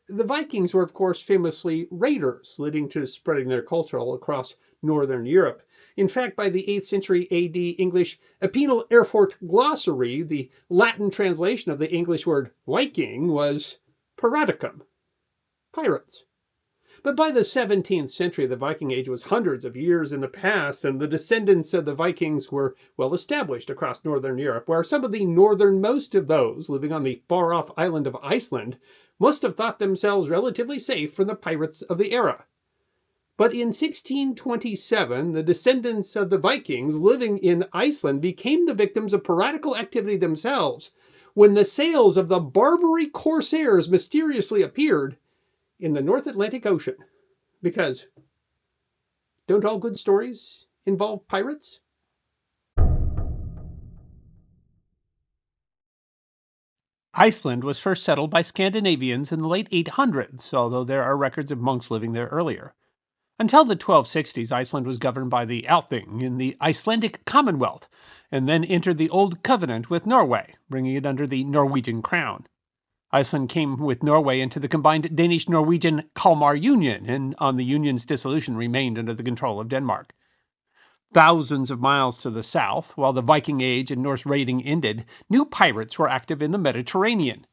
The Vikings were, of course, famously raiders, leading to spreading their culture all across northern Europe. In fact, by the 8th century AD English Penal Erfurt Glossary, the Latin translation of the English word Viking was piraticum, pirates. But by the 17th century, the Viking Age was hundreds of years in the past, and the descendants of the Vikings were well established across northern Europe, where some of the northernmost of those living on the far off island of Iceland must have thought themselves relatively safe from the pirates of the era. But in 1627, the descendants of the Vikings living in Iceland became the victims of piratical activity themselves when the sails of the Barbary Corsairs mysteriously appeared in the North Atlantic Ocean. Because don't all good stories involve pirates? Iceland was first settled by Scandinavians in the late 800s, although there are records of monks living there earlier. Until the 1260s, Iceland was governed by the Althing in the Icelandic Commonwealth, and then entered the Old Covenant with Norway, bringing it under the Norwegian crown. Iceland came with Norway into the combined Danish-Norwegian Kalmar Union, and on the Union's dissolution remained under the control of Denmark. Thousands of miles to the south, while the Viking Age and Norse raiding ended, new pirates were active in the Mediterranean.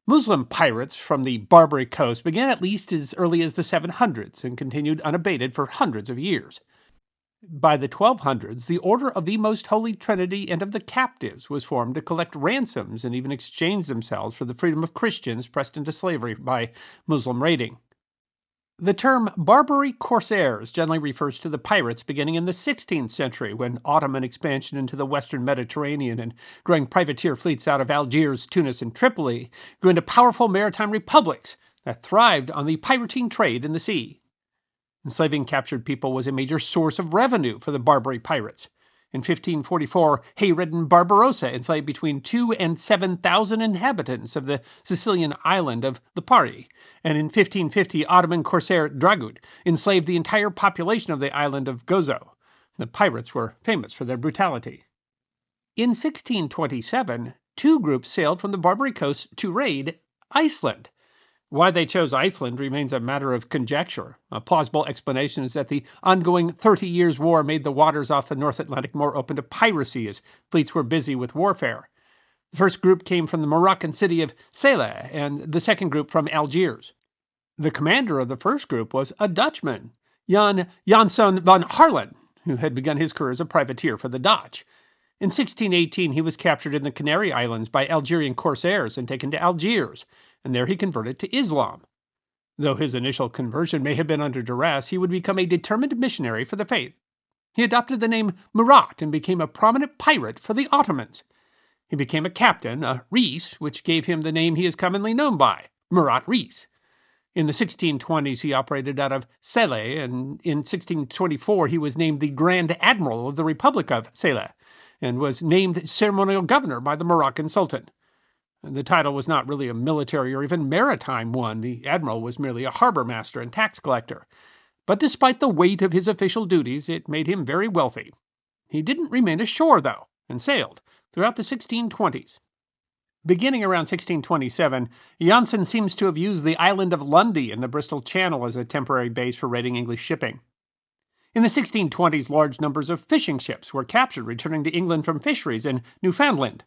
Muslim pirates from the Barbary coast began at least as early as the 700s and continued unabated for hundreds of years. By the 1200s, the Order of the Most Holy Trinity and of the Captives was formed to collect ransoms and even exchange themselves for the freedom of Christians pressed into slavery by Muslim raiding. The term Barbary Corsairs generally refers to the pirates beginning in the 16th century, when Ottoman expansion into the western Mediterranean and growing privateer fleets out of Algiers, Tunis, and Tripoli grew into powerful maritime republics that thrived on the pirating trade in the sea. Enslaving captured people was a major source of revenue for the Barbary pirates. In 1544, hay-ridden Barbarossa enslaved between 2,000 and 7,000 inhabitants of the Sicilian island of Lipari, and in 1550, Ottoman Corsair Dragut enslaved the entire population of the island of Gozo. The pirates were famous for their brutality. In 1627, two groups sailed from the Barbary coast to raid Iceland. Why they chose Iceland remains a matter of conjecture. A plausible explanation is that the ongoing 30 Years' War made the waters off the North Atlantic more open to piracy as fleets were busy with warfare. The first group came from the Moroccan city of Saleh, and the second group from Algiers. The commander of the first group was a Dutchman, Jan Jansson van Harlen, who had begun his career as a privateer for the Dutch. In 1618, he was captured in the Canary Islands by Algerian corsairs and taken to Algiers, and there he converted to Islam. Though his initial conversion may have been under duress, he would become a determined missionary for the faith. He adopted the name Murat and became a prominent pirate for the Ottomans. He became a captain, a Reis, which gave him the name he is commonly known by, Murat Reis. In the 1620s, he operated out of Saleh, and in 1624 he was named the Grand Admiral of the Republic of Saleh, and was named ceremonial governor by the Moroccan Sultan. The title was not really a military or even maritime one. The admiral was merely a harbor master and tax collector. But despite the weight of his official duties, it made him very wealthy. He didn't remain ashore, though, and sailed throughout the 1620s. Beginning around 1627, Janssen seems to have used the island of Lundy in the Bristol Channel as a temporary base for raiding English shipping. In the 1620s, large numbers of fishing ships were captured returning to England from fisheries in Newfoundland.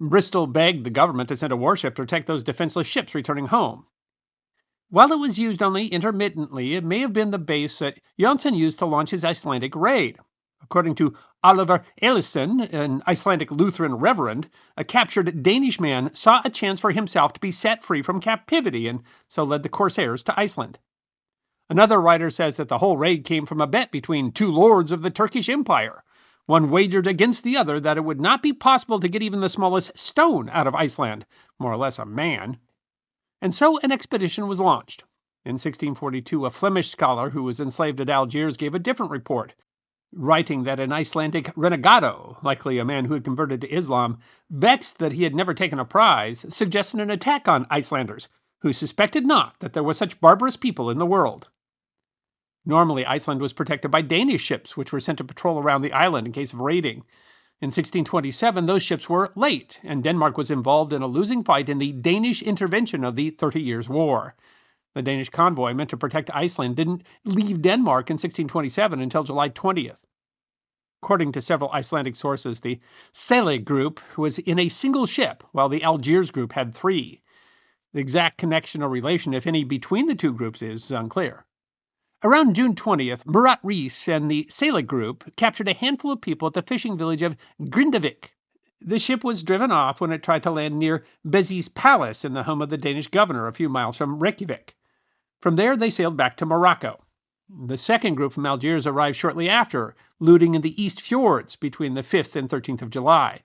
Bristol begged the government to send a warship to protect those defenseless ships returning home. While it was used only intermittently, it may have been the base that Janssen used to launch his Icelandic raid. According to Oliver Ellison, an Icelandic Lutheran reverend, a captured Danish man saw a chance for himself to be set free from captivity and so led the Corsairs to Iceland. Another writer says that the whole raid came from a bet between two lords of the Turkish Empire. One wagered against the other that it would not be possible to get even the smallest stone out of Iceland, more or less a man. And so an expedition was launched. In 1642, a Flemish scholar who was enslaved at Algiers gave a different report, writing that an Icelandic renegado, likely a man who had converted to Islam, vexed that he had never taken a prize, suggested an attack on Icelanders, who suspected not that there were such barbarous people in the world. Normally, Iceland was protected by Danish ships, which were sent to patrol around the island in case of raiding. In 1627, those ships were late, and Denmark was involved in a losing fight in the Danish intervention of the 30 Years' War. The Danish convoy meant to protect Iceland didn't leave Denmark in 1627 until July 20th. According to several Icelandic sources, the Sele group was in a single ship, while the Algiers group had 3. The exact connection or relation, if any, between the two groups is unclear. Around June 20th, Murat Reis and the Sele group captured a handful of people at the fishing village of Grindavik. The ship was driven off when it tried to land near Béziers Palace in the home of the Danish governor a few miles from Reykjavik. From there, they sailed back to Morocco. The second group from Algiers arrived shortly after, looting in the East Fjords between the 5th and 13th of July.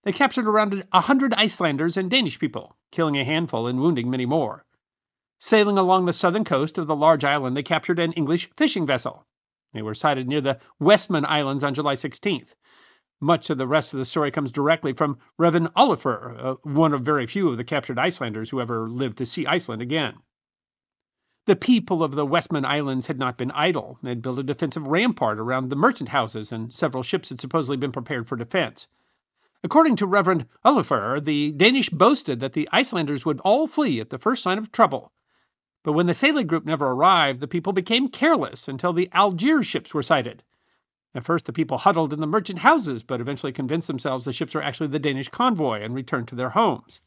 They captured around 100 Icelanders and Danish people, killing a handful and wounding many more. Sailing along the southern coast of the large island, they captured an English fishing vessel. They were sighted near the Westman Islands on July 16th. Much of the rest of the story comes directly from Reverend Oliver, one of very few of the captured Icelanders who ever lived to see Iceland again. The people of the Westman Islands had not been idle. They had built a defensive rampart around the merchant houses, and several ships had supposedly been prepared for defense. According to Reverend Oliver, the Danish boasted that the Icelanders would all flee at the first sign of trouble. But when the sailing group never arrived, the people became careless until the Algiers ships were sighted. At first, the people huddled in the merchant houses, but eventually convinced themselves the ships were actually the Danish convoy and returned to their homes.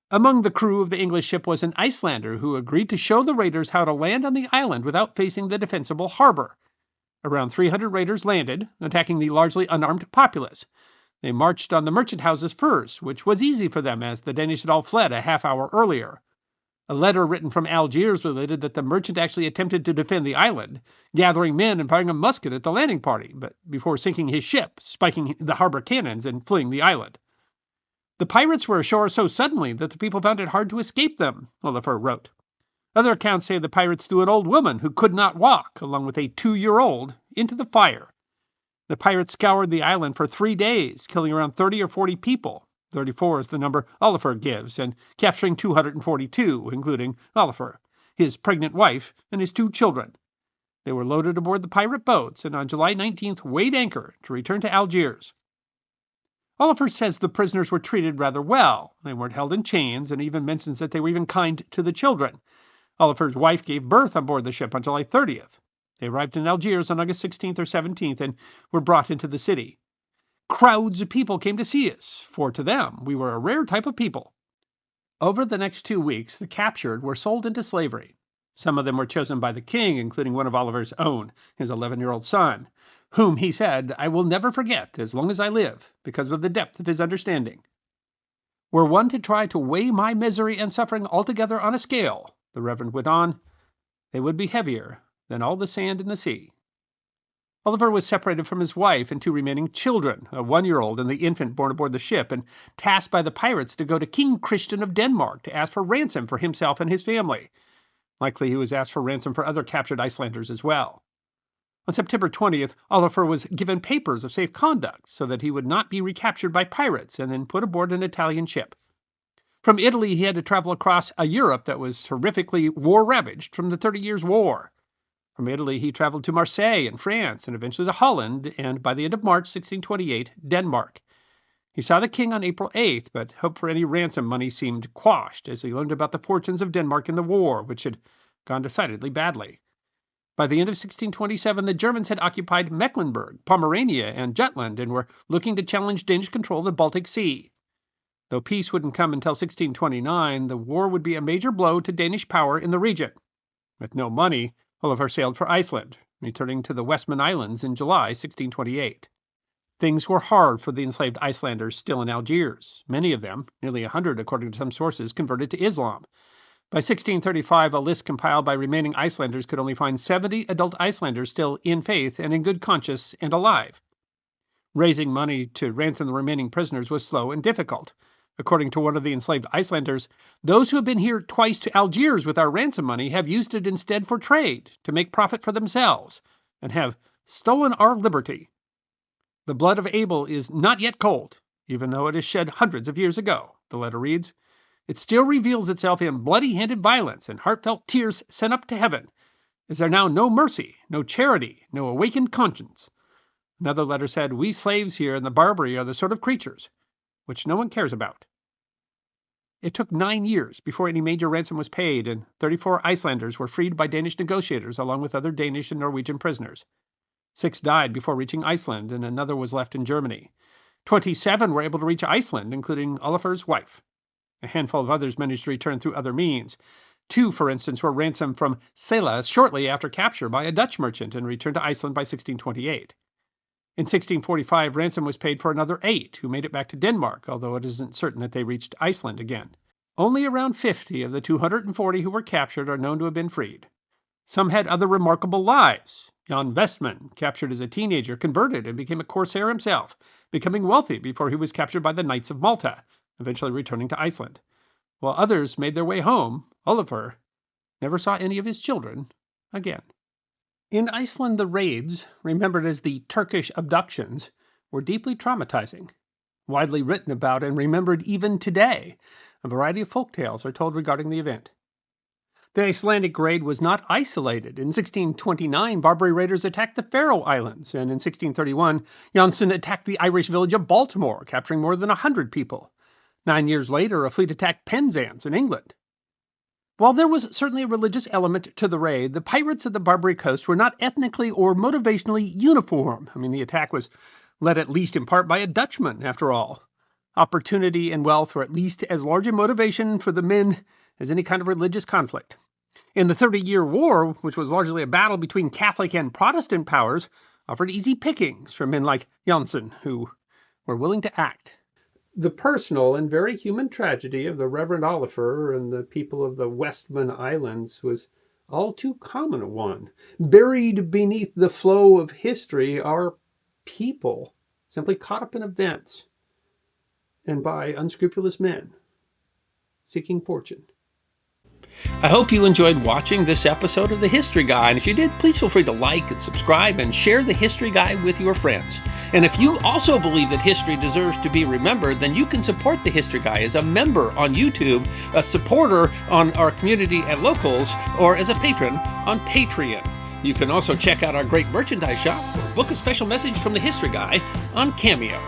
Among the crew of the English ship was an Icelander who agreed to show the raiders how to land on the island without facing the defensible harbor. Around 300 raiders landed, attacking the largely unarmed populace. They marched on the merchant houses first, which was easy for them as the Danish had all fled a half hour earlier. A letter written from Algiers related that the merchant actually attempted to defend the island, gathering men and firing a musket at the landing party, but before sinking his ship, spiking the harbor cannons, and fleeing the island. The pirates were ashore so suddenly that the people found it hard to escape them, Oliver wrote. Other accounts say the pirates threw an old woman who could not walk, along with a 2-year-old, into the fire. The pirates scoured the island for 3 days, killing around 30 or 40 people. 34 is the number Oliver gives, and capturing 242, including Oliver, his pregnant wife, and his 2 children. They were loaded aboard the pirate boats, and on July 19th weighed anchor to return to Algiers. Oliver says the prisoners were treated rather well. They weren't held in chains, and even mentions that they were even kind to the children. Oliver's wife gave birth on board the ship on July 30th. They arrived in Algiers on August 16th or 17th and were brought into the city. Crowds of people came to see us, for to them we were a rare type of people. Over the next 2 weeks, the captured were sold into slavery. Some of them were chosen by the king, including one of Oliver's own, his 11-year-old son, whom he said, "I will never forget as long as I live, because of the depth of his understanding. Were one to try to weigh my misery and suffering altogether on a scale," the Reverend went on, "they would be heavier than all the sand in the sea." Oliver was separated from his wife and 2 remaining children, a 1-year-old and the infant born aboard the ship, and tasked by the pirates to go to King Christian of Denmark to ask for ransom for himself and his family. Likely he was asked for ransom for other captured Icelanders as well. On September 20th, Oliver was given papers of safe conduct so that he would not be recaptured by pirates and then put aboard an Italian ship. From Italy, he had to travel across a Europe that was horrifically war-ravaged from the 30 Years' War. From Italy, he traveled to Marseille in France and eventually to Holland and, by the end of March 1628, Denmark. He saw the king on April 8th, but hope for any ransom money seemed quashed as he learned about the fortunes of Denmark in the war, which had gone decidedly badly. By the end of 1627, the Germans had occupied Mecklenburg, Pomerania, and Jutland and were looking to challenge Danish control of the Baltic Sea. Though peace wouldn't come until 1629, the war would be a major blow to Danish power in the region. With no money, Oliver sailed for Iceland, returning to the Westman Islands in July 1628. Things were hard for the enslaved Icelanders still in Algiers. Many of them, nearly 100 according to some sources, converted to Islam. By 1635, a list compiled by remaining Icelanders could only find 70 adult Icelanders still in faith and in good conscience and alive. Raising money to ransom the remaining prisoners was slow and difficult. According to one of the enslaved Icelanders, "Those who have been here twice to Algiers with our ransom money have used it instead for trade, to make profit for themselves, and have stolen our liberty. The blood of Abel is not yet cold, even though it is shed hundreds of years ago," the letter reads. "It still reveals itself in bloody-handed violence and heartfelt tears sent up to heaven. Is there now no mercy, no charity, no awakened conscience? Another letter said, "We slaves here in the Barbary are the sort of creatures which no one cares about." It took 9 years before any major ransom was paid, and 34 Icelanders were freed by Danish negotiators along with other Danish and Norwegian prisoners. 6 died before reaching Iceland, and another was left in Germany. 27 were able to reach Iceland, including Olafur's wife. A handful of others managed to return through other means. 2, for instance, were ransomed from Sela shortly after capture by a Dutch merchant and returned to Iceland by 1628. In 1645, ransom was paid for another 8 who made it back to Denmark, although it isn't certain that they reached Iceland again. Only around 50 of the 240 who were captured are known to have been freed. Some had other remarkable lives. Jan Westman, captured as a teenager, converted and became a Corsair himself, becoming wealthy before he was captured by the Knights of Malta, eventually returning to Iceland. While others made their way home, Olafur never saw any of his children again. In Iceland, the raids, remembered as the Turkish abductions, were deeply traumatizing. Widely written about and remembered even today, a variety of folk tales are told regarding the event. The Icelandic raid was not isolated. In 1629, Barbary raiders attacked the Faroe Islands, and in 1631, Janssen attacked the Irish village of Baltimore, capturing more than 100 people. 9 years later, a fleet attacked Penzance in England. While there was certainly a religious element to the raid, the pirates of the Barbary coast were not ethnically or motivationally uniform. The attack was led at least in part by a Dutchman, after all. Opportunity and wealth were at least as large a motivation for the men as any kind of religious conflict. In the 30-Year War, which was largely a battle between Catholic and Protestant powers, offered easy pickings for men like Janssen, who were willing to act. The personal and very human tragedy of the Reverend Olafur and the people of the Westman Islands was all too common a one. Buried beneath the flow of history are people simply caught up in events and by unscrupulous men seeking fortune. I hope you enjoyed watching this episode of The History Guy, and if you did, please feel free to like and subscribe and share The History Guy with your friends. And if you also believe that history deserves to be remembered, then you can support The History Guy as a member on YouTube, a supporter on our community at Locals, or as a patron on Patreon. You can also check out our great merchandise shop or book a special message from The History Guy on Cameo.